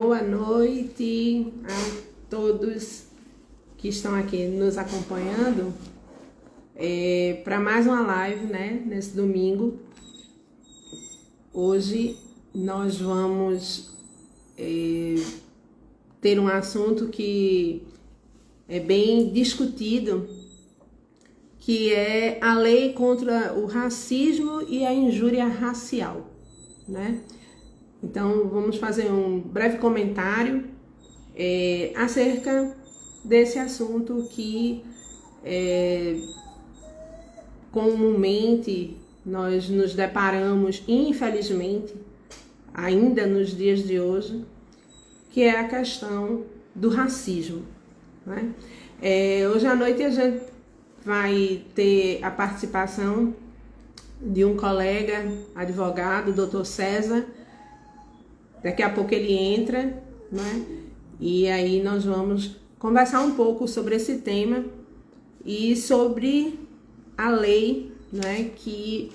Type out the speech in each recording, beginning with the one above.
Boa noite a todos que estão aqui nos acompanhando para mais uma live, né? Nesse domingo. Hoje nós vamos ter um assunto que é bem discutido, que é a lei contra o racismo e a injúria racial, né? Então, vamos fazer um breve comentário acerca desse assunto que comumente nós nos deparamos, infelizmente, ainda nos dias de hoje, que é a questão do racismo, né? Hoje à noite a gente vai ter a participação de um colega advogado, o Dr. César. Daqui a pouco ele entra, né? E aí nós vamos conversar um pouco sobre esse tema e sobre a lei, né, que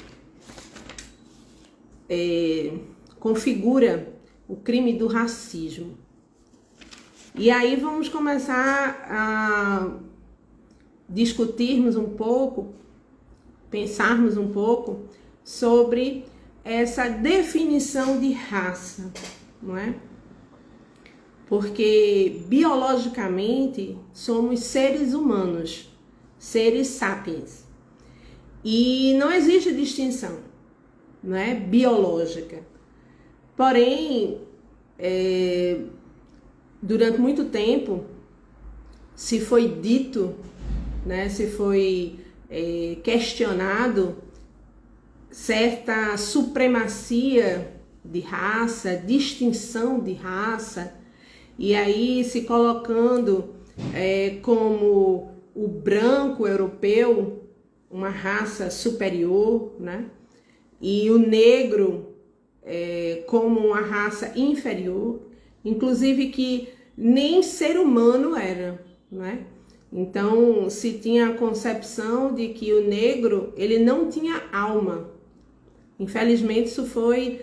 configura o crime do racismo. E aí vamos começar a discutirmos um pouco, pensarmos um pouco sobre essa definição de raça, não é? Porque biologicamente somos seres humanos, seres sapiens, e não existe distinção, não é? Biológica. Porém, durante muito tempo se foi dito, né? Se foi questionado certa supremacia de raça, distinção de raça, e aí se colocando como o branco europeu uma raça superior, né? E o negro como uma raça inferior, inclusive que nem ser humano era, né? Então se tinha a concepção de que o negro ele não tinha alma. Infelizmente isso foi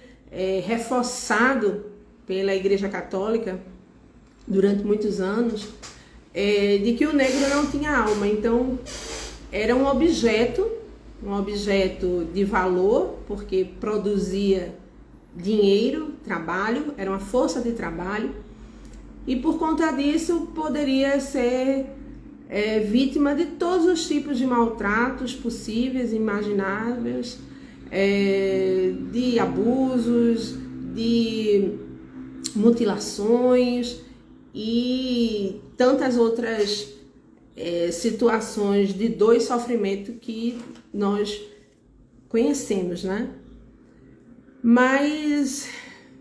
reforçado pela Igreja Católica durante muitos anos, de que o negro não tinha alma. Então era um objeto de valor, porque produzia dinheiro, trabalho, era uma força de trabalho, e por conta disso poderia ser vítima de todos os tipos de maltratos possíveis e imagináveis, de abusos, de mutilações e tantas outras situações de dor e sofrimento que nós conhecemos, né? Mas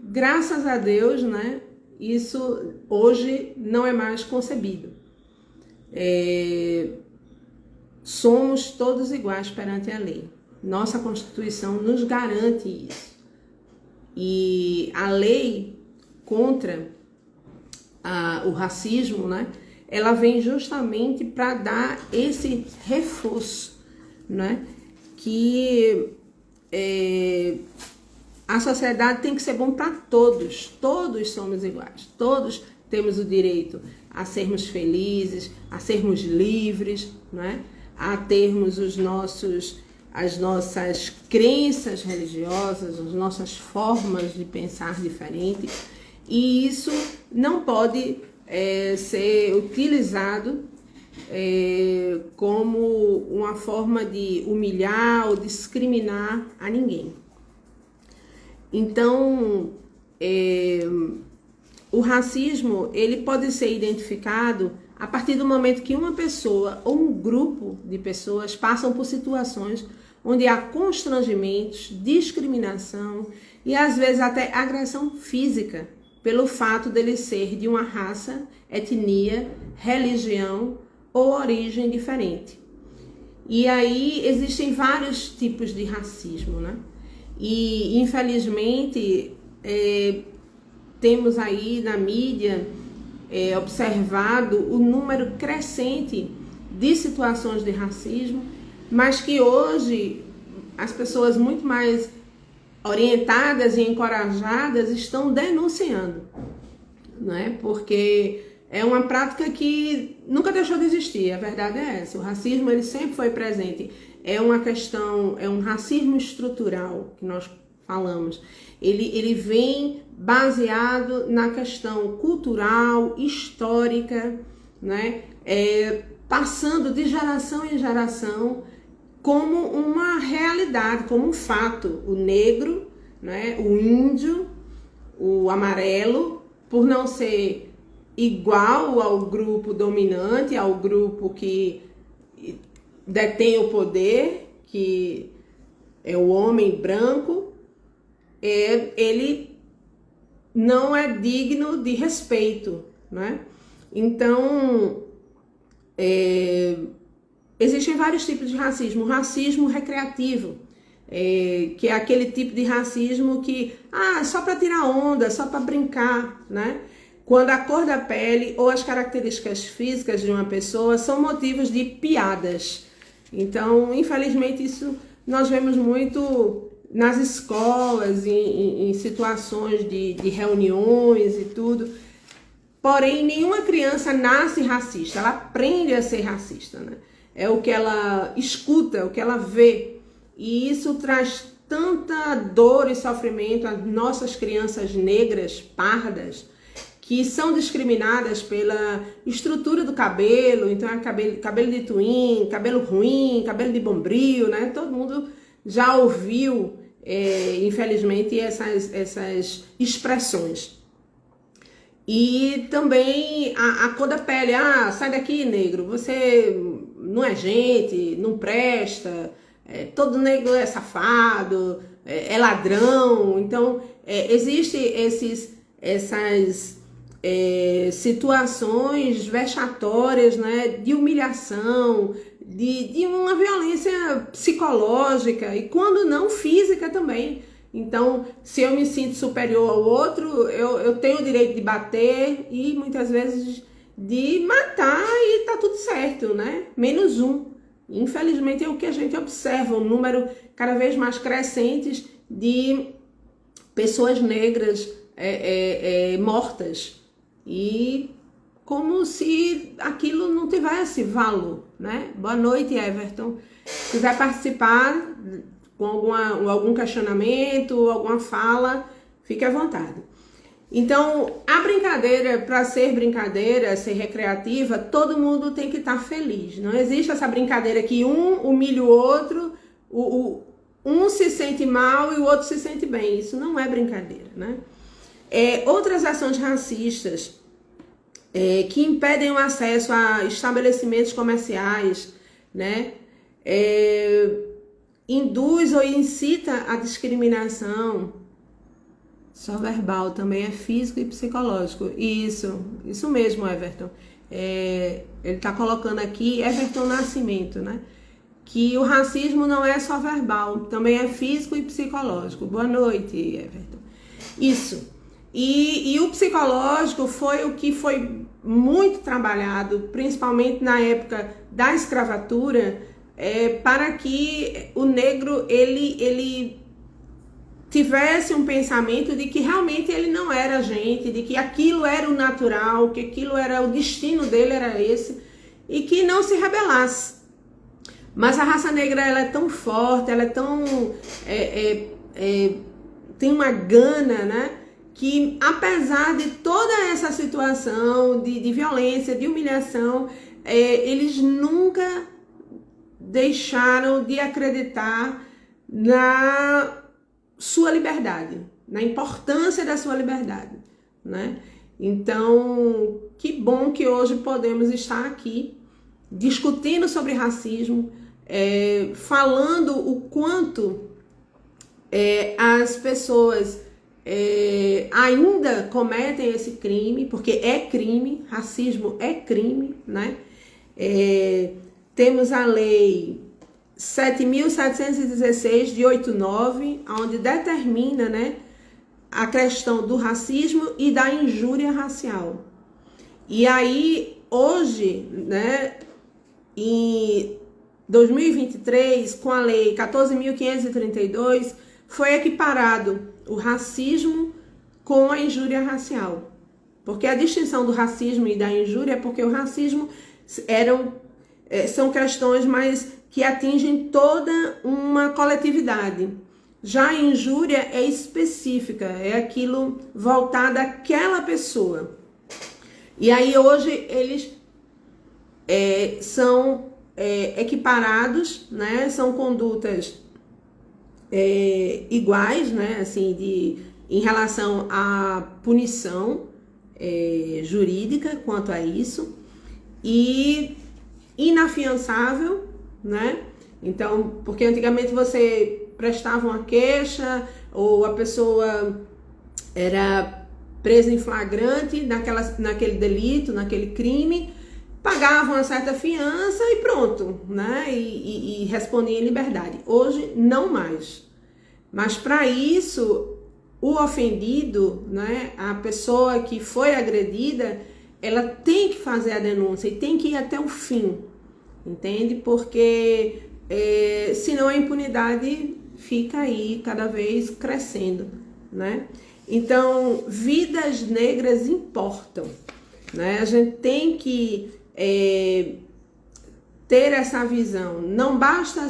graças a Deus, né, isso hoje não é mais concebido. Somos todos iguais perante a lei. Nossa Constituição nos garante isso. E a lei contra o racismo, né, ela vem justamente para dar esse reforço, né, que a sociedade tem que ser bom para todos. Todos somos iguais. Todos temos o direito a sermos felizes, a sermos livres, né, a termos as nossas crenças religiosas, as nossas formas de pensar diferentes, e isso não pode ser utilizado como uma forma de humilhar ou discriminar a ninguém. Então, o racismo ele pode ser identificado a partir do momento que uma pessoa ou um grupo de pessoas passam por situações onde há constrangimentos, discriminação e às vezes até agressão física pelo fato dele ser de uma raça, etnia, religião ou origem diferente. E aí existem vários tipos de racismo, né? E infelizmente temos aí na mídia observado o número crescente de situações de racismo, mas que hoje as pessoas muito mais orientadas e encorajadas estão denunciando, né? Porque é uma prática que nunca deixou de existir, a verdade é essa. O racismo, ele sempre foi presente. É uma questão, é um racismo estrutural que nós falamos. Ele vem baseado na questão cultural, histórica, né? Passando de geração em geração como uma realidade, como um fato. O negro, né? O índio, o amarelo, por não ser igual ao grupo dominante, ao grupo que detém o poder, que é o homem branco, ele não é digno de respeito, né? Então, existem vários tipos de racismo. O racismo recreativo, que é aquele tipo de racismo que, só para tirar onda, só para brincar, né? Quando a cor da pele ou as características físicas de uma pessoa são motivos de piadas. Então, infelizmente, isso nós vemos muito nas escolas, em situações de reuniões e tudo. Porém, nenhuma criança nasce racista, ela aprende a ser racista, né? É o que ela escuta, o que ela vê. E isso traz tanta dor e sofrimento às nossas crianças negras, pardas, que são discriminadas pela estrutura do cabelo. Então é cabelo de twin, cabelo ruim, cabelo de bombril, né? Todo mundo já ouviu, infelizmente, essas expressões. E também a cor da pele. Sai daqui, negro, você não é gente, não presta, todo negro é safado, é ladrão. Então, existem essas situações vexatórias, né, de humilhação, de uma violência psicológica e, quando não, física também. Então, se eu me sinto superior ao outro, eu tenho o direito de bater e muitas vezes de matar, e tá tudo certo, né? Menos um. Infelizmente é o que a gente observa, um número cada vez mais crescente de pessoas negras mortas. E como se aquilo não tivesse valor, né? Boa noite, Everton. Se quiser participar com algum questionamento, alguma fala, fique à vontade. Então, a brincadeira, para ser brincadeira, ser recreativa, todo mundo tem que estar feliz. Não existe essa brincadeira que um humilha o outro, um se sente mal e o outro se sente bem. Isso não é brincadeira, né? Outras ações racistas que impedem o acesso a estabelecimentos comerciais, né? Induz ou incita a discriminação. Só verbal, também é físico e psicológico. Isso mesmo, Everton. Ele está colocando aqui, Everton Nascimento, né? Que o racismo não é só verbal, também é físico e psicológico. Boa noite, Everton. Isso. E o psicológico foi o que foi muito trabalhado, principalmente na época da escravatura, para que o negro ele tivesse um pensamento de que realmente ele não era gente, de que aquilo era o natural, que aquilo era o destino dele, era esse, e que não se rebelasse. Mas a raça negra, ela é tão forte, ela é tão tem uma gana, né? Que apesar de toda essa situação de violência, de humilhação, eles nunca deixaram de acreditar na sua liberdade, na importância da sua liberdade, né? Então, que bom que hoje podemos estar aqui discutindo sobre racismo, falando o quanto as pessoas ainda cometem esse crime, porque é crime, racismo é crime, né? Temos a lei 7.716 de 89, onde determina, né, a questão do racismo e da injúria racial. E aí, hoje, né, em 2023, com a lei 14.532, foi equiparado o racismo com a injúria racial. Porque a distinção do racismo e da injúria é porque o racismo são questões mais que atingem toda uma coletividade. Já a injúria é específica, é aquilo voltado àquela pessoa. E aí hoje eles são equiparados, né? São condutas iguais, né? Assim, em relação à punição jurídica quanto a isso, e inafiançável, né? Então, porque antigamente você prestava uma queixa ou a pessoa era presa em flagrante naquele delito, naquele crime, pagava uma certa fiança e pronto, né? E respondia em liberdade. Hoje, não mais. Mas para isso, o ofendido, né? A pessoa que foi agredida, ela tem que fazer a denúncia e tem que ir até o fim, entende? Porque senão a impunidade fica aí cada vez crescendo, né? Então, vidas negras importam, né? A gente tem que ter essa visão. Não basta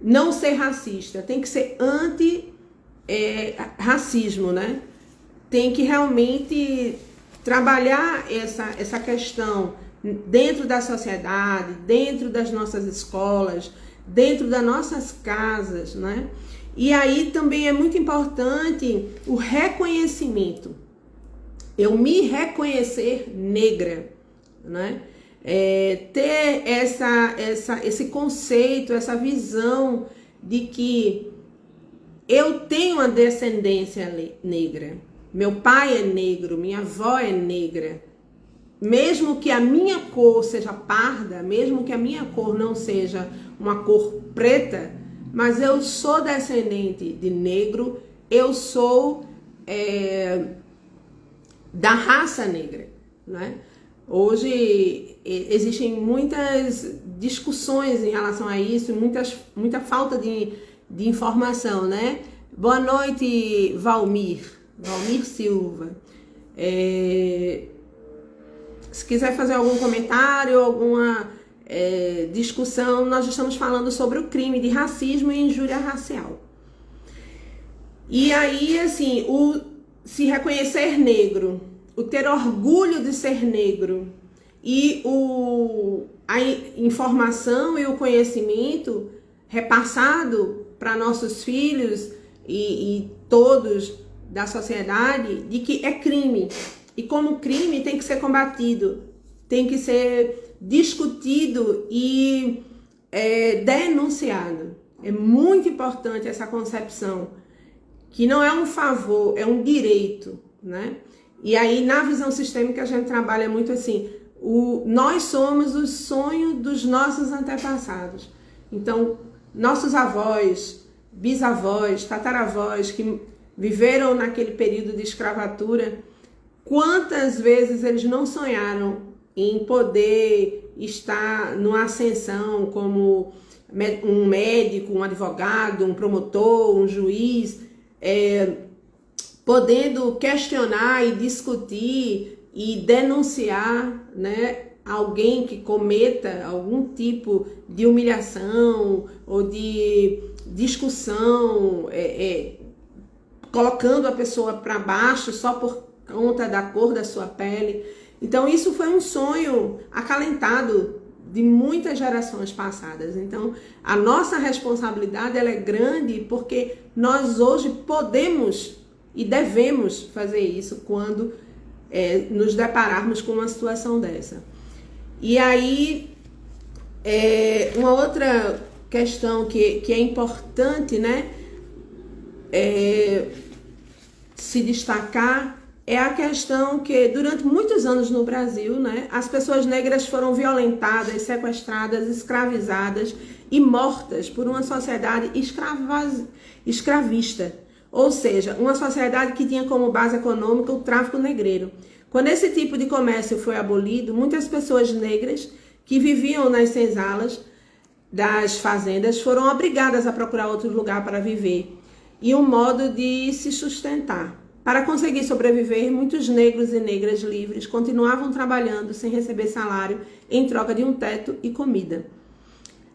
não ser racista, tem que ser anti-racismo, né? Tem que realmente trabalhar essa questão dentro da sociedade, dentro das nossas escolas, dentro das nossas casas, né? E aí também é muito importante o reconhecimento. Eu me reconhecer negra, né? Ter esse conceito, essa visão de que eu tenho uma descendência negra. Meu pai é negro, minha avó é negra. Mesmo que a minha cor seja parda, mesmo que a minha cor não seja uma cor preta, mas eu sou descendente de negro, eu sou da raça negra, né? Hoje existem muitas discussões em relação a isso, muita falta de informação, né? Boa noite, Valmir Silva. Se quiser fazer algum comentário, alguma discussão, nós estamos falando sobre o crime de racismo e injúria racial. E aí, assim, se reconhecer negro, o ter orgulho de ser negro e a informação e o conhecimento repassado para nossos filhos e todos da sociedade de que é crime. E como crime tem que ser combatido, tem que ser discutido e denunciado. É muito importante essa concepção, que não é um favor, é um direito, né? E aí, na visão sistêmica, a gente trabalha muito assim, nós somos o sonho dos nossos antepassados. Então, nossos avós, bisavós, tataravós, que viveram naquele período de escravatura, quantas vezes eles não sonharam em poder estar numa ascensão como um médico, um advogado, um promotor, um juiz, podendo questionar e discutir e denunciar, né, alguém que cometa algum tipo de humilhação ou de discussão, colocando a pessoa para baixo só por conta da cor da sua pele. Então isso foi um sonho acalentado de muitas gerações passadas. Então a nossa responsabilidade ela é grande porque nós hoje podemos e devemos fazer isso quando nos depararmos com uma situação dessa. E aí uma outra questão que é importante, né, se destacar é a questão que durante muitos anos no Brasil, né, as pessoas negras foram violentadas, sequestradas, escravizadas e mortas por uma sociedade escravista, ou seja, uma sociedade que tinha como base econômica o tráfico negreiro. Quando esse tipo de comércio foi abolido, muitas pessoas negras que viviam nas senzalas das fazendas foram obrigadas a procurar outro lugar para viver e um modo de se sustentar. Para conseguir sobreviver, muitos negros e negras livres continuavam trabalhando sem receber salário em troca de um teto e comida.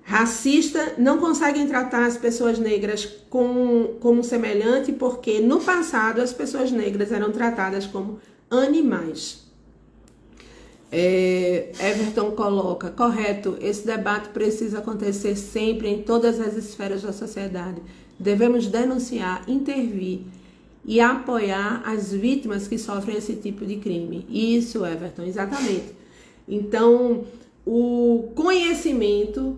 Racistas não conseguem tratar as pessoas negras como semelhante porque no passado as pessoas negras eram tratadas como animais. Everton coloca, correto, esse debate precisa acontecer sempre em todas as esferas da sociedade. Devemos denunciar, intervir e apoiar as vítimas que sofrem esse tipo de crime. Isso, Everton, exatamente. Então, o conhecimento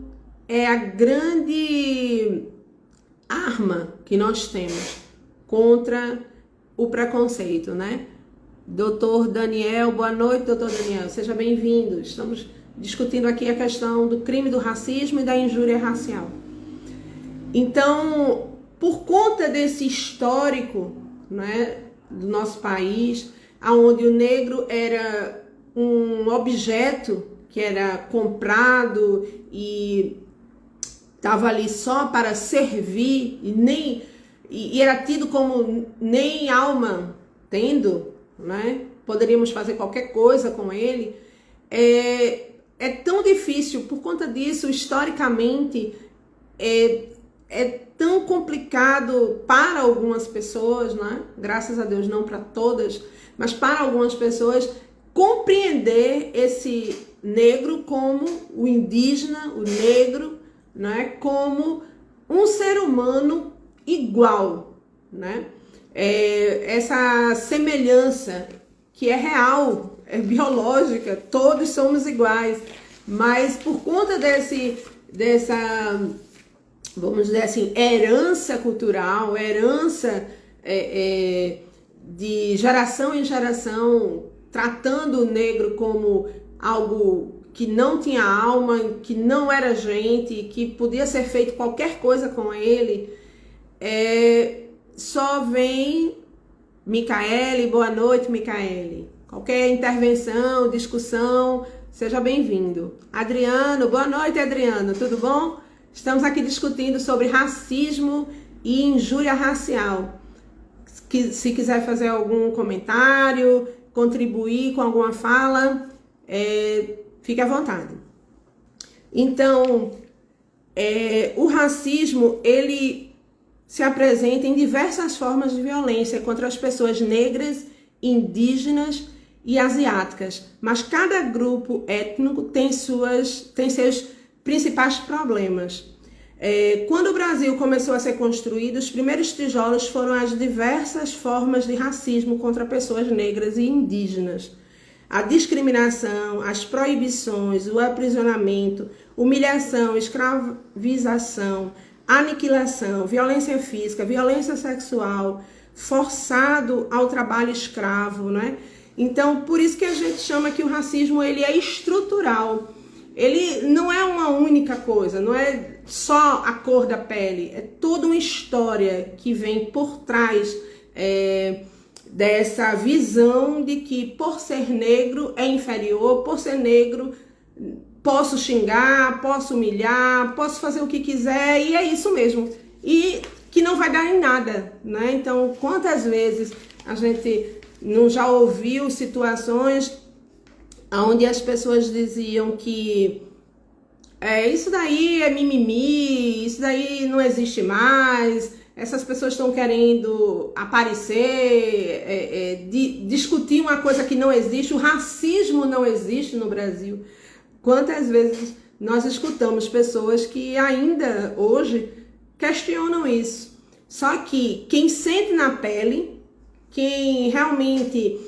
é a grande arma que nós temos contra o preconceito, né? Doutor Daniel, boa noite, doutor Daniel, seja bem-vindo. Estamos discutindo aqui a questão do crime do racismo e da injúria racial. Então, por conta desse histórico, né, do nosso país, onde o negro era um objeto que era comprado e estava ali só para servir e era tido como nem alma tendo, né? Poderíamos fazer qualquer coisa com ele. É tão difícil, por conta disso, historicamente, é tão complicado para algumas pessoas, né? Graças a Deus não para todas, mas para algumas pessoas, compreender esse negro como o indígena, o negro, né? Como um ser humano igual, né? Essa semelhança que é real, é biológica, todos somos iguais, mas por conta dessa, vamos dizer assim, herança cultural, herança de geração em geração, tratando o negro como algo que não tinha alma, que não era gente, que podia ser feito qualquer coisa com ele, só vem Micaele, boa noite, Micaele. Qualquer intervenção, discussão, seja bem-vindo. Adriano, boa noite, Adriano, tudo bom? Estamos aqui discutindo sobre racismo e injúria racial. Se quiser fazer algum comentário, contribuir com alguma fala, fique à vontade. Então, o racismo, ele se apresenta em diversas formas de violência contra as pessoas negras, indígenas e asiáticas, mas cada grupo étnico tem seus principais problemas. Quando o Brasil começou a ser construído, os primeiros tijolos foram as diversas formas de racismo contra pessoas negras e indígenas. A discriminação, as proibições, o aprisionamento, humilhação, escravização, aniquilação, violência física, violência sexual, forçado ao trabalho escravo, né? Então, por isso que a gente chama que o racismo ele é estrutural. Ele não é uma única coisa, não é só a cor da pele, é toda uma história que vem por trás dessa visão de que por ser negro é inferior, por ser negro posso xingar, posso humilhar, posso fazer o que quiser e é isso mesmo. E que não vai dar em nada, né? Então, quantas vezes a gente não já ouviu situações onde as pessoas diziam que isso daí é mimimi, isso daí não existe mais, essas pessoas estão querendo aparecer, discutir uma coisa que não existe, o racismo não existe no Brasil. Quantas vezes nós escutamos pessoas que ainda hoje questionam isso. Só que quem sente na pele, quem realmente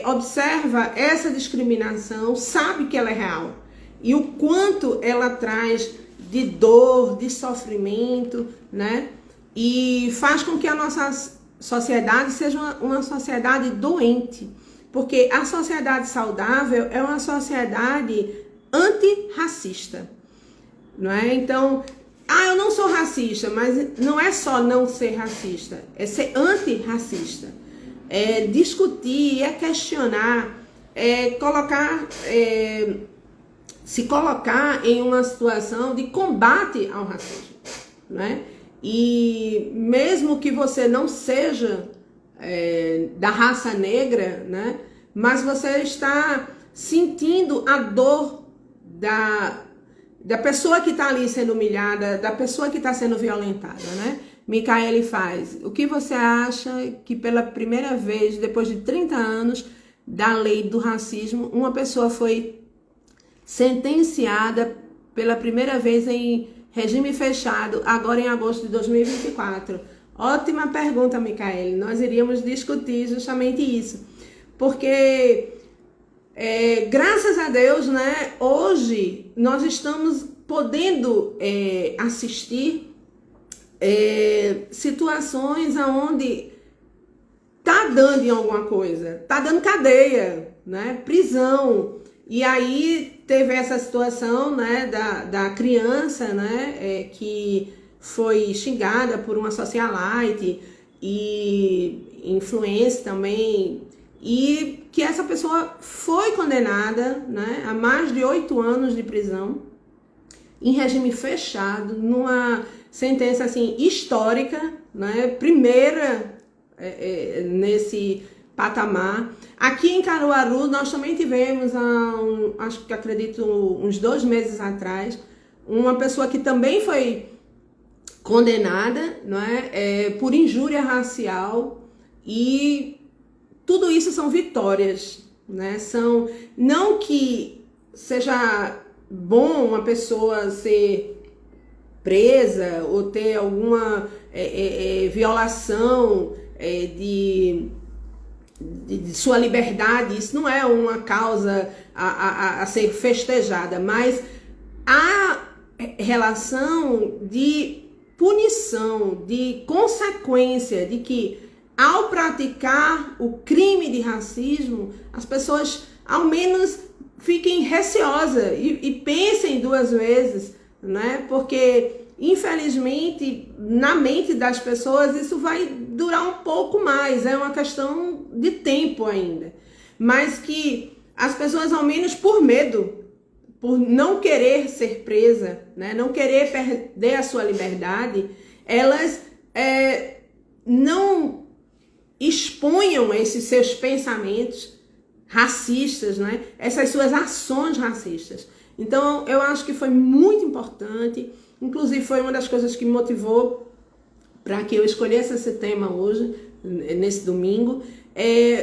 observa essa discriminação, sabe que ela é real. E o quanto ela traz de dor, de sofrimento, né? E faz com que a nossa sociedade seja uma sociedade doente. Porque a sociedade saudável é uma sociedade antirracista, não é? Então, eu não sou racista, mas não é só não ser racista, é ser antirracista, é discutir, é questionar, se colocar em uma situação de combate ao racismo, não é? E mesmo que você não seja da raça negra, né? Mas você está sentindo a dor da pessoa que está ali sendo humilhada, da pessoa que está sendo violentada, né? Micaele faz. O que você acha que pela primeira vez, depois de 30 anos da lei do racismo, uma pessoa foi sentenciada pela primeira vez em regime fechado, agora em agosto de 2024? Ótima pergunta, Micaele. Nós iríamos discutir justamente isso. Porque, graças a Deus, né, hoje nós estamos podendo assistir situações onde tá dando em alguma coisa, tá dando cadeia, né, prisão. E aí teve essa situação, né, da criança, né, que foi xingada por uma socialite e influência também, e que essa pessoa foi condenada, né, a mais de 8 anos de prisão em regime fechado, numa sentença assim histórica, né, primeira nesse patamar. Aqui em Caruaru nós também tivemos, acredito, uns 2 meses atrás, uma pessoa que também foi condenada, não é, por injúria racial, e tudo isso são vitórias, né? Não que seja bom uma pessoa ser presa ou ter alguma violação de sua liberdade, isso não é uma causa a ser festejada, mas a relação de punição, de consequência, de que ao praticar o crime de racismo, as pessoas ao menos fiquem receosas e pensem 2 vezes, né? Porque infelizmente na mente das pessoas isso vai durar um pouco mais, é uma questão de tempo ainda, mas que as pessoas, ao menos por medo, por não querer ser presa, né, não querer perder a sua liberdade, elas não exponham esses seus pensamentos racistas, né, essas suas ações racistas. Então, eu acho que foi muito importante, inclusive foi uma das coisas que me motivou para que eu escolhesse esse tema hoje, nesse domingo,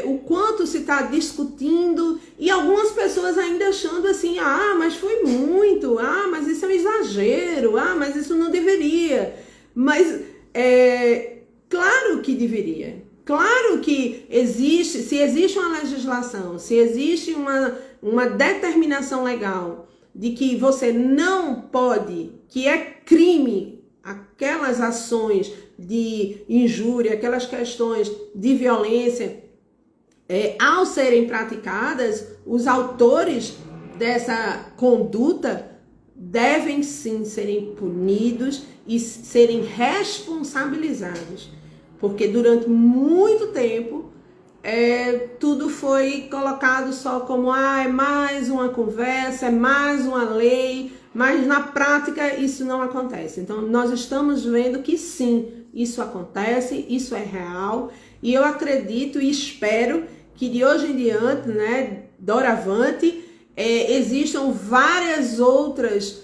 o quanto se está discutindo, e algumas pessoas ainda achando assim, mas foi muito, mas isso é um exagero, mas isso não deveria. Mas, claro que deveria. Claro que existe, se existe uma legislação, se existe uma determinação legal de que você não pode, que é crime, aquelas ações de injúria, aquelas questões de violência, ao serem praticadas, os autores dessa conduta devem sim serem punidos e serem responsabilizados. Porque durante muito tempo tudo foi colocado só como é mais uma conversa, é mais uma lei, mas na prática isso não acontece. Então nós estamos vendo que sim, isso acontece, isso é real, e eu acredito e espero que de hoje em diante, né, doravante, existam várias outras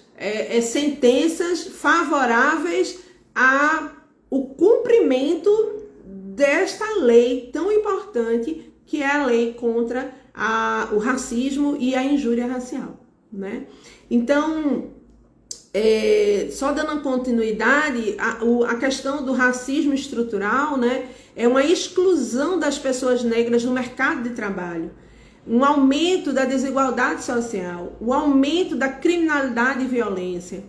sentenças favoráveis ao cumprimento desta lei tão importante, que é a lei contra o racismo e a injúria racial, né? Então, só dando continuidade, a questão do racismo estrutural, né, é uma exclusão das pessoas negras no mercado de trabalho, um aumento da desigualdade social, o aumento da criminalidade e violência,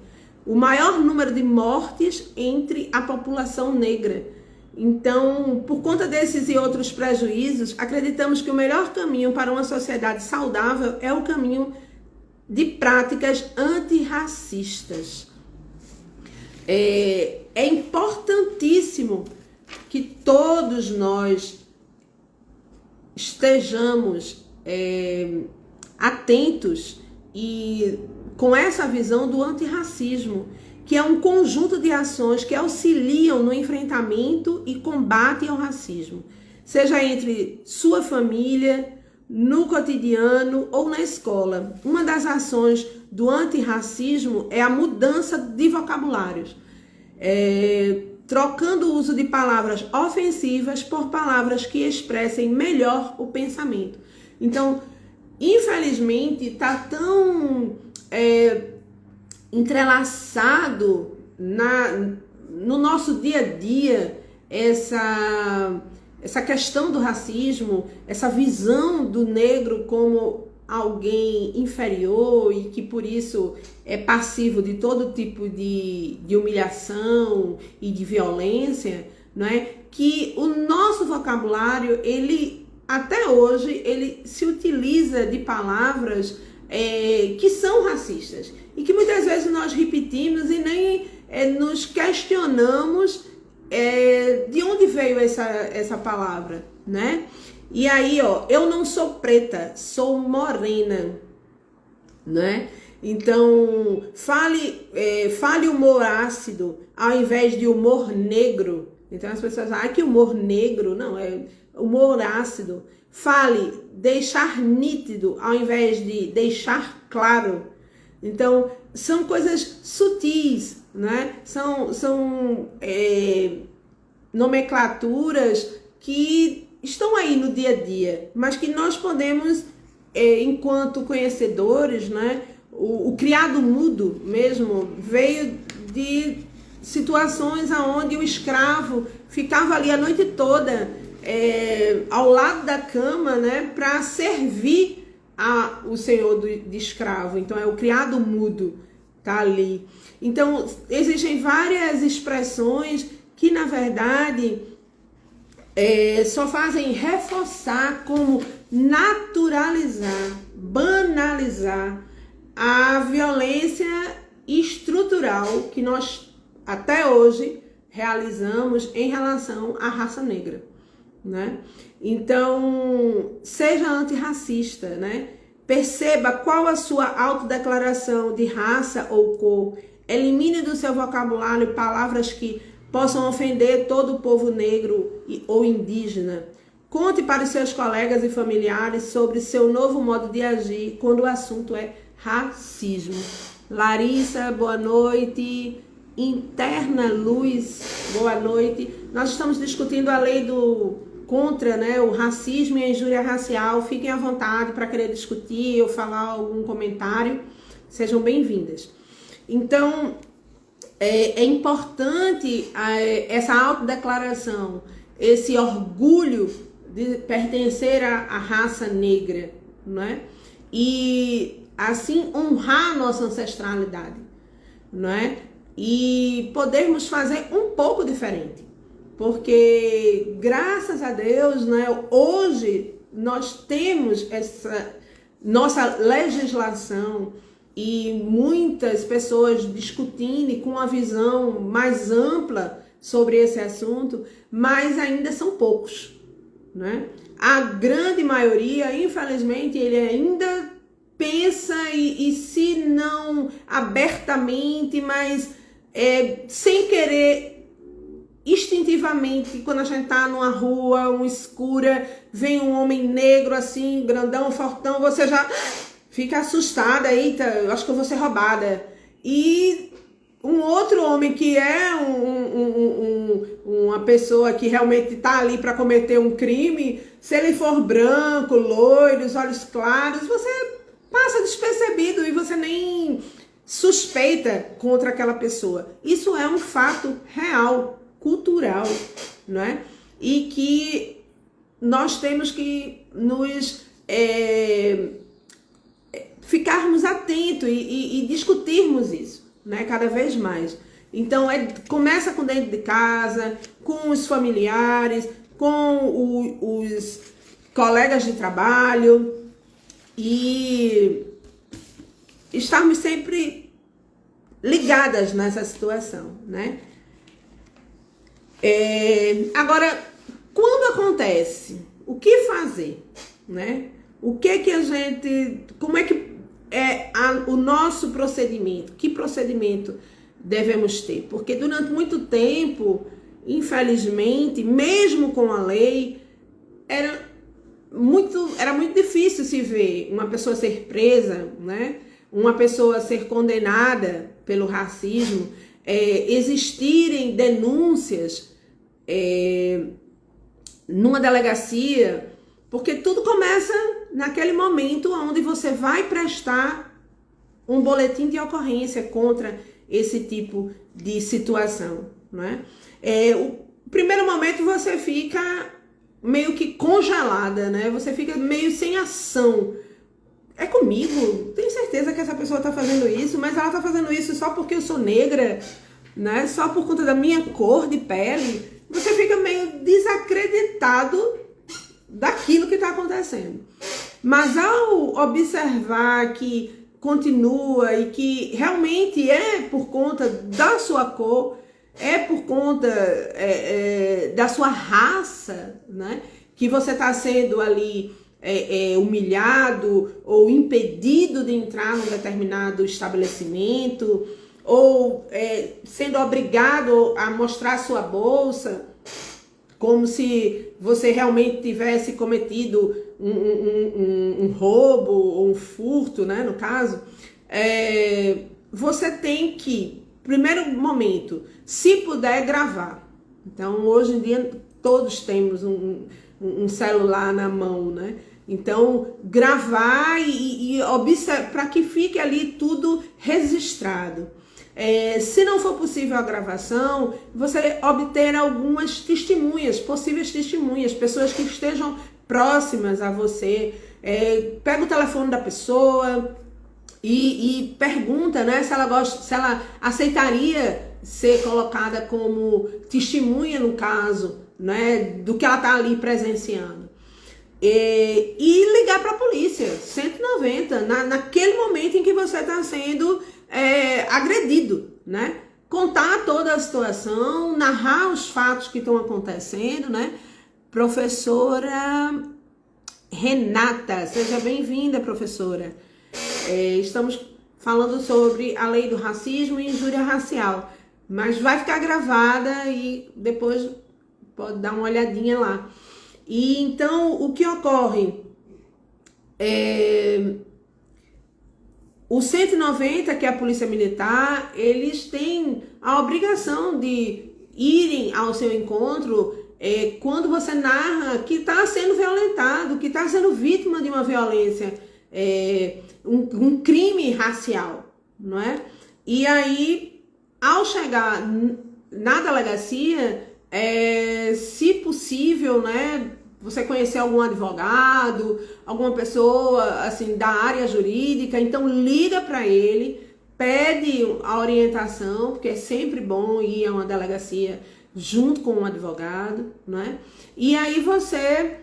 o maior número de mortes entre a população negra. Então, por conta desses e outros prejuízos, acreditamos que o melhor caminho para uma sociedade saudável é o caminho de práticas antirracistas. É importantíssimo que todos nós estejamos atentos e com essa visão do antirracismo, que é um conjunto de ações que auxiliam no enfrentamento e combate ao racismo. seja entre sua família, no cotidiano ou na escola. Uma das ações do antirracismo é a mudança de vocabulários, trocando o uso de palavras ofensivas por palavras que expressem melhor o pensamento. Então, infelizmente, está tão entrelaçado no nosso dia a dia essa questão do racismo, essa visão do negro como alguém inferior e que por isso é passivo de todo tipo de humilhação e de violência, não é? Que o nosso vocabulário, ele até hoje, ele se utiliza de palavras que são racistas e que muitas vezes nós repetimos e nem nos questionamos de onde veio essa palavra, né? E aí, ó, eu não sou preta, sou morena, né? Então, fale humor ácido ao invés de humor negro. Então as pessoas falam, que humor negro, não, é humor ácido. Fale deixar nítido ao invés de deixar claro. Então, são coisas sutis, né? São nomenclaturas que estão aí no dia a dia, mas que nós podemos, enquanto conhecedores, né? O criado mudo mesmo veio de situações onde o escravo ficava ali a noite toda ao lado da cama, né? Para servir o senhor de escravo. Então é o criado mudo, tá ali. Então existem várias expressões que na verdade só fazem reforçar como naturalizar, banalizar a violência estrutural que nós até hoje realizamos em relação à raça negra, né? Então, seja antirracista, né? Perceba qual a sua autodeclaração de raça ou cor. Elimine do seu vocabulário palavras que possam ofender todo o povo negro ou indígena. Conte para os seus colegas e familiares sobre seu novo modo de agir quando o assunto é racismo. Larissa, boa noite. Interna Luz, boa noite. Nós estamos discutindo a lei contra, né, o racismo e a injúria racial. Fiquem à vontade para querer discutir ou falar algum comentário. Sejam bem-vindas. Então, é importante essa autodeclaração, esse orgulho de pertencer à raça negra, não é? E assim honrar a nossa ancestralidade, não é? E podermos fazer um pouco diferente, porque graças a Deus, né, hoje nós temos essa nossa legislação e muitas pessoas discutindo e com uma visão mais ampla sobre esse assunto, mas ainda são poucos, né? A grande maioria, infelizmente, ele ainda pensa e se não abertamente, mas sem querer, instintivamente, quando a gente tá numa rua, escura, vem um homem negro assim, grandão, fortão, você já fica assustada, eita, eu acho que eu vou ser roubada. E um outro homem que é uma pessoa que realmente tá ali para cometer um crime, se ele for branco, loiro, os olhos claros, você passa despercebido e você nem suspeita contra aquela pessoa. Isso é um fato real, cultural, não é? E que nós temos que nos ficarmos atentos e discutirmos isso, né? Cada vez mais. Então, começa com dentro de casa, com os familiares, com os colegas de trabalho e estarmos sempre ligadas nessa situação, né? Agora, quando acontece, o que fazer, né? O que a gente, como é que o nosso procedimento? Que procedimento devemos ter? Porque durante muito tempo, infelizmente, mesmo com a lei, era muito difícil se ver uma pessoa ser presa, né? Uma pessoa ser condenada pelo racismo, existirem denúncias numa delegacia, porque tudo começa naquele momento onde você vai prestar um boletim de ocorrência contra esse tipo de situação, né? O primeiro momento você fica meio que congelada, né? Você fica meio sem ação. É comigo? Tenho certeza que essa pessoa tá fazendo isso, mas ela tá fazendo isso só porque eu sou negra, né? Só por conta da minha cor de pele. Você fica meio desacreditado daquilo que tá acontecendo. Mas ao observar que continua e que realmente é por conta da sua cor, é por conta da sua raça, né? Que você está sendo ali humilhado ou impedido de entrar num determinado estabelecimento, ou sendo obrigado a mostrar sua bolsa, como se você realmente tivesse cometido um roubo ou um furto, né, no caso. Você tem que, primeiro momento, se puder, gravar. Então, hoje em dia, todos temos um celular na mão, né? Então, gravar e observar, para que fique ali tudo registrado. Se não for possível a gravação, você obter algumas testemunhas, possíveis testemunhas, pessoas que estejam próximas a você. Pega o telefone da pessoa e pergunta, né, se ela aceitaria ser colocada como testemunha no caso, né, do que ela está ali presenciando. E ligar para a polícia, 190, naquele momento em que você está sendo agredido, né? Contar toda a situação, narrar os fatos que estão acontecendo, né? Professora Renata, seja bem-vinda, professora. Estamos falando sobre a lei do racismo e injúria racial, mas vai ficar gravada e depois pode dar uma olhadinha lá. E então, o que ocorre? O 190, que é a Polícia Militar, eles têm a obrigação de irem ao seu encontro quando você narra que está sendo violentado, que está sendo vítima de uma violência, um crime racial, não é? E aí, ao chegar na delegacia, se possível, né, você conhecer algum advogado, alguma pessoa assim da área jurídica, então liga para ele, pede a orientação, porque é sempre bom ir a uma delegacia junto com um advogado, né? E aí você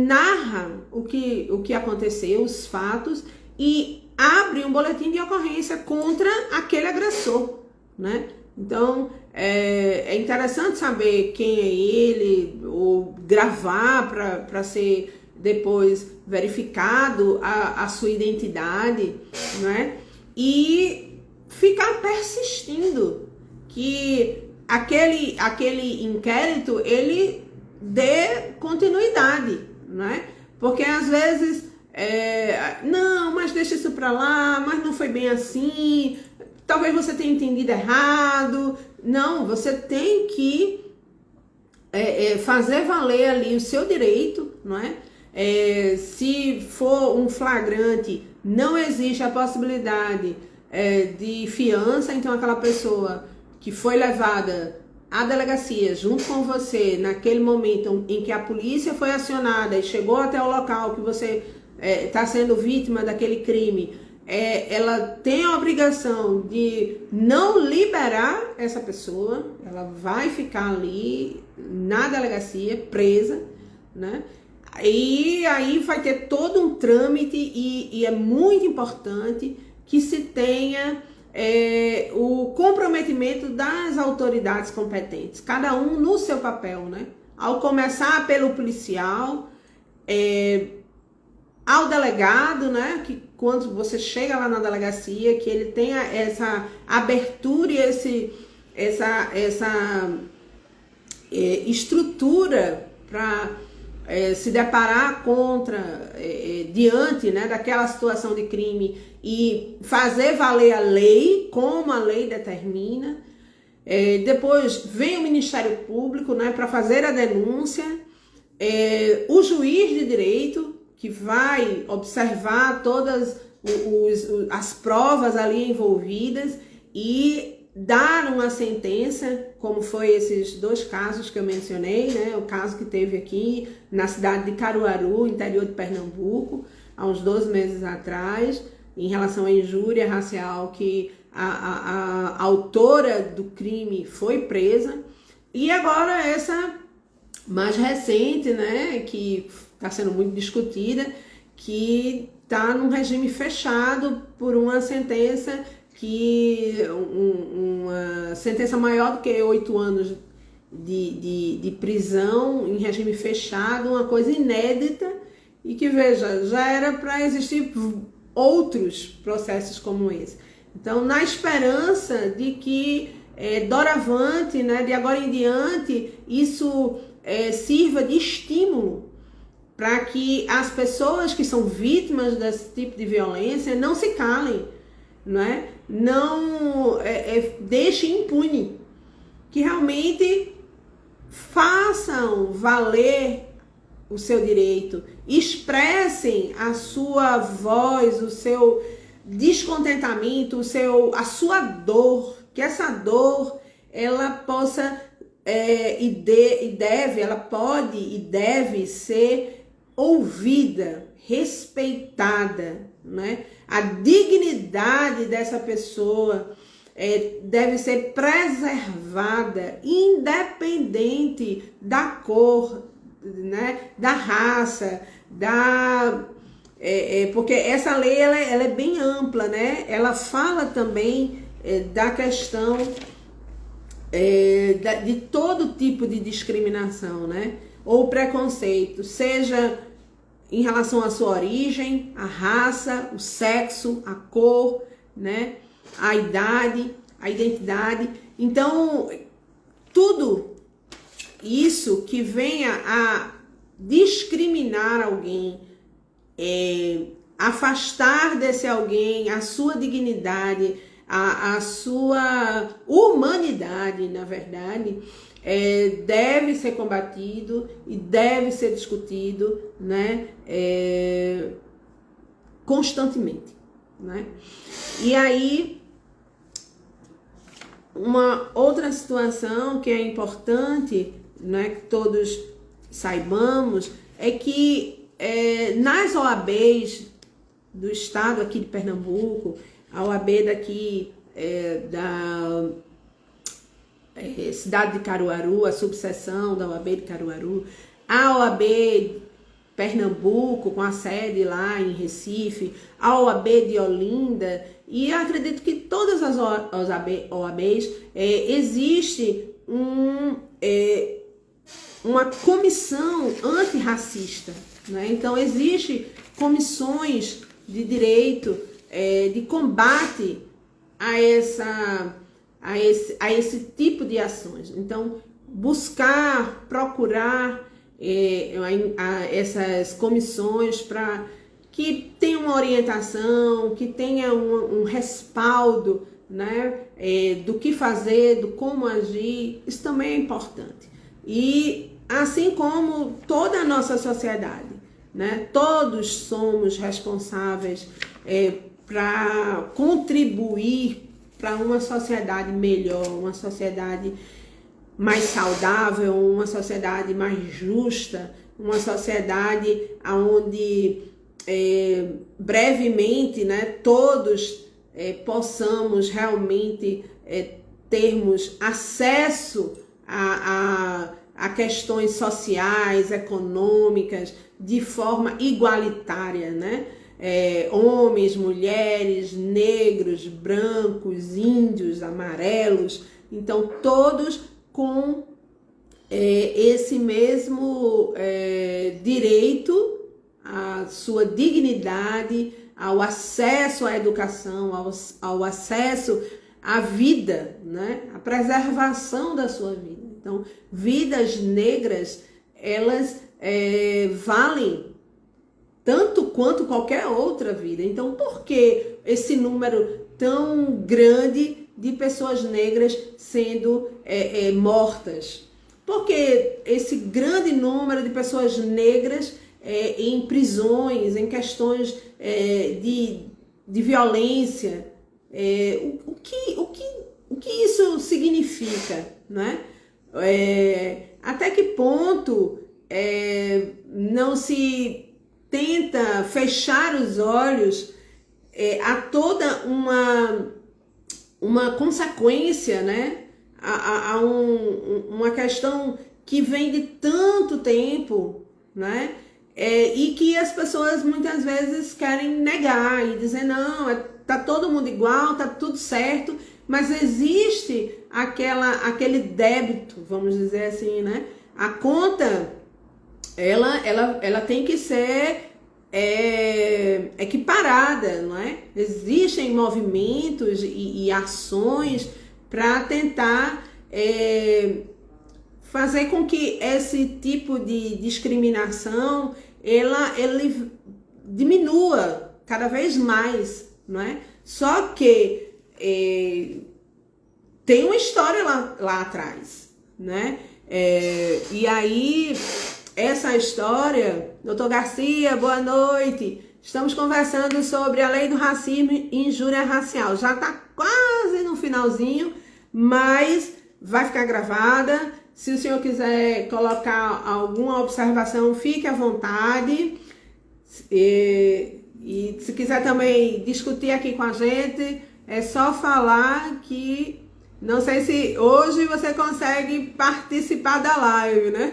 narra o que aconteceu, os fatos, e abre um boletim de ocorrência contra aquele agressor, né? Então, é interessante saber quem é ele, ou gravar para ser depois verificado a sua identidade, né? E ficar persistindo que aquele inquérito, ele dê continuidade, né? Porque às vezes, não, mas deixa isso para lá, mas não foi bem assim, talvez você tenha entendido errado. Não, você tem que fazer valer ali o seu direito, não é? Se for um flagrante, não existe a possibilidade de fiança, então aquela pessoa que foi levada à delegacia junto com você naquele momento em que a polícia foi acionada e chegou até o local que você está sendo vítima daquele crime, ela tem a obrigação de não liberar essa pessoa, ela vai ficar ali na delegacia, presa, né? E aí vai ter todo um trâmite e é muito importante que se tenha o comprometimento das autoridades competentes, cada um no seu papel, né? Ao começar pelo policial, ao delegado, né? Que quando você chega lá na delegacia, que ele tenha essa abertura e essa estrutura para se deparar diante, né, daquela situação de crime e fazer valer a lei, como a lei determina. Depois vem o Ministério Público, né, para fazer a denúncia, o juiz de direito, que vai observar todas as provas ali envolvidas e dar uma sentença, como foi esses 2 casos que eu mencionei, né? O caso que teve aqui na cidade de Caruaru, interior de Pernambuco, há uns 12 meses atrás, em relação à injúria racial, que a autora do crime foi presa. E agora essa mais recente, né, que está sendo muito discutida, que está num regime fechado por uma sentença uma sentença maior do que 8 anos de prisão em regime fechado, uma coisa inédita, e que, veja, já era para existir outros processos como esse. Então, na esperança de que doravante, né, de agora em diante, isso sirva de estímulo para que as pessoas que são vítimas desse tipo de violência não se calem, não deixem impune, que realmente façam valer o seu direito, expressem a sua voz, o seu descontentamento, a sua dor, que essa dor ela possa ela pode e deve ser ouvida, respeitada, né? A dignidade dessa pessoa deve ser preservada, independente da cor, né? Da raça, porque essa lei ela é bem ampla, né? Ela fala também da questão de todo tipo de discriminação, né? Ou preconceito, seja em relação à sua origem, a raça, o sexo, a cor, né? A idade, a identidade. Então, tudo isso que venha a discriminar alguém, afastar desse alguém a sua dignidade, a sua humanidade, na verdade, deve ser combatido e deve ser discutido, né, constantemente, né? E aí, uma outra situação que é importante, né, que todos saibamos, é que nas OABs do estado aqui de Pernambuco, a OAB daqui da cidade de Caruaru, a subseção da OAB de Caruaru, a OAB Pernambuco, com a sede lá em Recife, a OAB de Olinda, e acredito que todas as OABs existe uma comissão antirracista, né? Então, existe comissões de direito, de combate a esse tipo de ações. Então, buscar, procurar essas comissões para que tenha uma orientação, que tenha um respaldo, né, do que fazer, do como agir, isso também é importante. E assim como toda a nossa sociedade, né, todos somos responsáveis para contribuir para uma sociedade melhor, uma sociedade mais saudável, uma sociedade mais justa, uma sociedade onde brevemente, né, todos possamos realmente termos acesso a questões sociais, econômicas, de forma igualitária, né? Homens, mulheres, negros, brancos, índios, amarelos, então todos com esse mesmo direito à sua dignidade, ao acesso à educação, ao acesso à vida, né? A preservação da sua vida. Então, vidas negras, elas valem tanto quanto qualquer outra vida. Então, por que esse número tão grande de pessoas negras sendo mortas? Porque esse grande número de pessoas negras em prisões, em questões de violência, o que isso significa, né? Até que ponto não se tenta fechar os olhos a toda uma consequência, né? Uma questão que vem de tanto tempo, né? E que as pessoas muitas vezes querem negar e dizer, não, tá todo mundo igual, tá tudo certo, mas existe aquele débito, vamos dizer assim, né? A conta, ela tem que ser equiparada, não é? Existem movimentos e ações para tentar fazer com que esse tipo de discriminação ele diminua cada vez mais, não é? Só que tem uma história lá atrás, né? E aí, essa história, doutor Garcia, boa noite. Estamos conversando sobre a lei do racismo e injúria racial. Já está quase no finalzinho, mas vai ficar gravada. Se o senhor quiser colocar alguma observação, fique à vontade. E se quiser também discutir aqui com a gente, é só falar que... Não sei se hoje você consegue participar da live, né?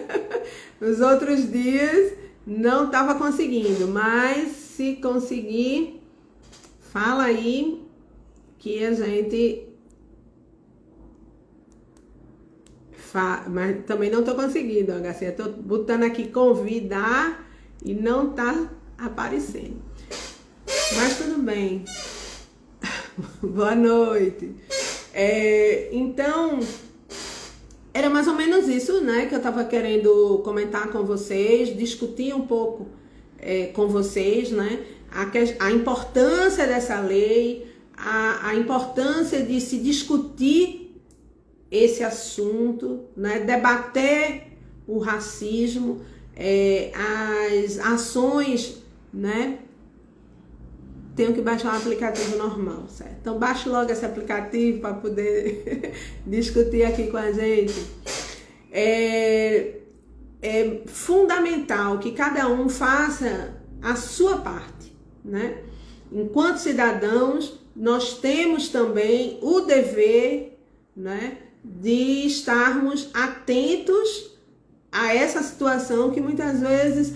Os outros dias não estava conseguindo, mas se conseguir, fala aí que a gente... Mas também não estou conseguindo, Garcia. Estou botando aqui convidar e não está aparecendo. Mas tudo bem. Boa noite. Então, era mais ou menos isso, né, que eu estava querendo comentar com vocês, discutir um pouco com vocês, né, a importância dessa lei, a importância de se discutir esse assunto, né, debater o racismo, as ações, né. Tenho que baixar um aplicativo normal, certo? Então, baixe logo esse aplicativo para poder discutir aqui com a gente. É fundamental que cada um faça a sua parte, né? Enquanto cidadãos, nós temos também o dever, né, de estarmos atentos a essa situação que muitas vezes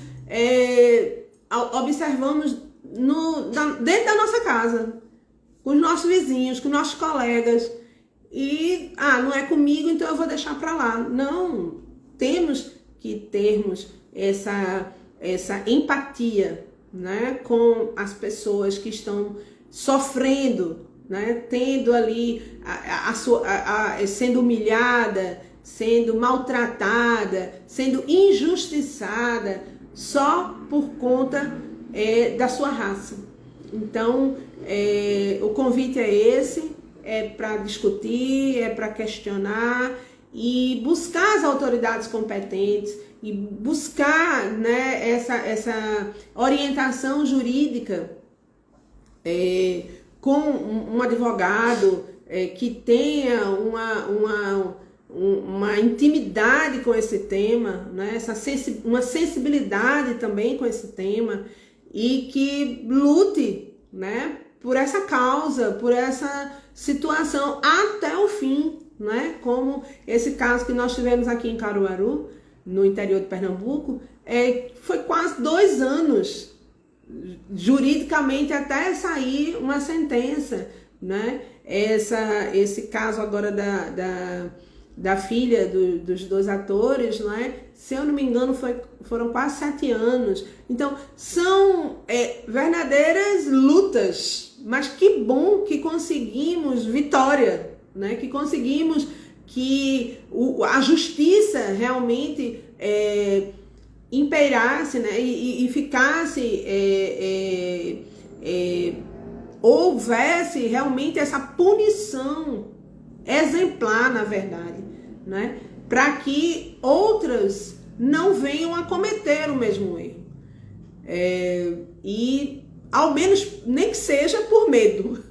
observamos dentro da nossa casa, com os nossos vizinhos, com os nossos colegas, e não é comigo, então eu vou deixar para lá. Não, temos que termos essa empatia, né, com as pessoas que estão sofrendo, né, tendo ali sendo humilhada, sendo maltratada, sendo injustiçada só por conta da sua raça. Então, o convite é esse, para discutir, para questionar e buscar as autoridades competentes e buscar, né, essa orientação jurídica com um advogado que tenha uma intimidade com esse tema, né, uma sensibilidade também com esse tema, e que lute, né, por essa causa, por essa situação até o fim, né, como esse caso que nós tivemos aqui em Caruaru, no interior de Pernambuco, foi quase 2 anos, juridicamente, até sair uma sentença, né, esse caso agora da filha dos 2 atores, não é? Se eu não me engano, foram quase 7 anos. Então, são verdadeiras lutas, mas que bom que conseguimos vitória, né? Que conseguimos que a justiça realmente impeirasse, né, e ficasse, houvesse realmente essa punição exemplar, na verdade, né, para que outras não venham a cometer o mesmo erro. E ao menos nem que seja por medo.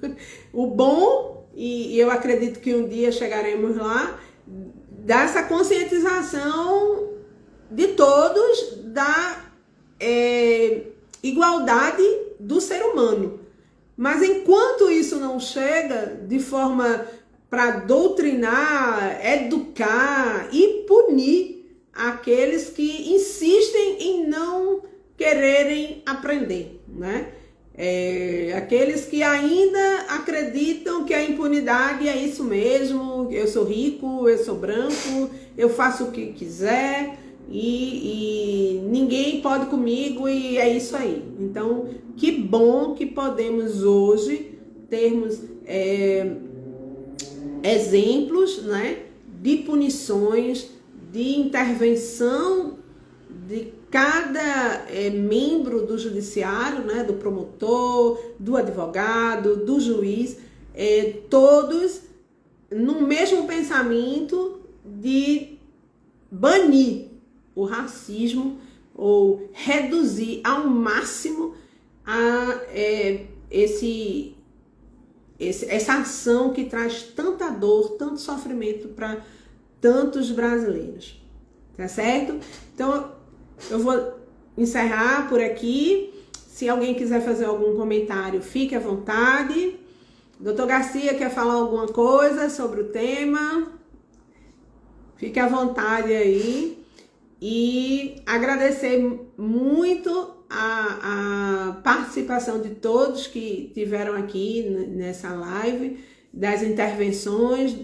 O bom, e eu acredito que um dia chegaremos lá, dessa conscientização de todos da igualdade do ser humano. Mas enquanto isso não chega de forma para doutrinar, educar e punir aqueles que insistem em não quererem aprender, né? Aqueles que ainda acreditam que a impunidade é isso mesmo, eu sou rico, eu sou branco, eu faço o que quiser e ninguém pode comigo e é isso aí. Então, que bom que podemos hoje termos exemplos, né, de punições, de intervenção de cada membro do judiciário, né, do promotor, do advogado, do juiz, todos no mesmo pensamento de banir o racismo ou reduzir ao máximo essa ação que traz tanta dor, tanto sofrimento para tantos brasileiros. Tá certo? Então, eu vou encerrar por aqui. Se alguém quiser fazer algum comentário, fique à vontade. Dr. Garcia quer falar alguma coisa sobre o tema? Fique à vontade aí. E agradecer muito a participação de todos que tiveram aqui nessa live, das intervenções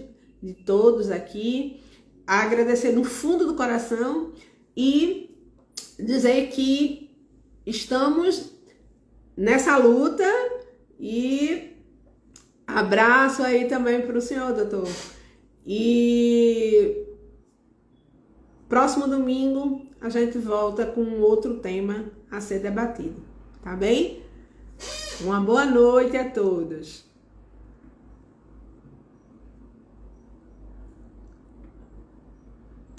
de todos aqui. Agradecer no fundo do coração e dizer que estamos nessa luta e abraço aí também para o senhor, doutor. E próximo domingo a gente volta com outro tema a ser debatido, tá bem? Uma boa noite a todos.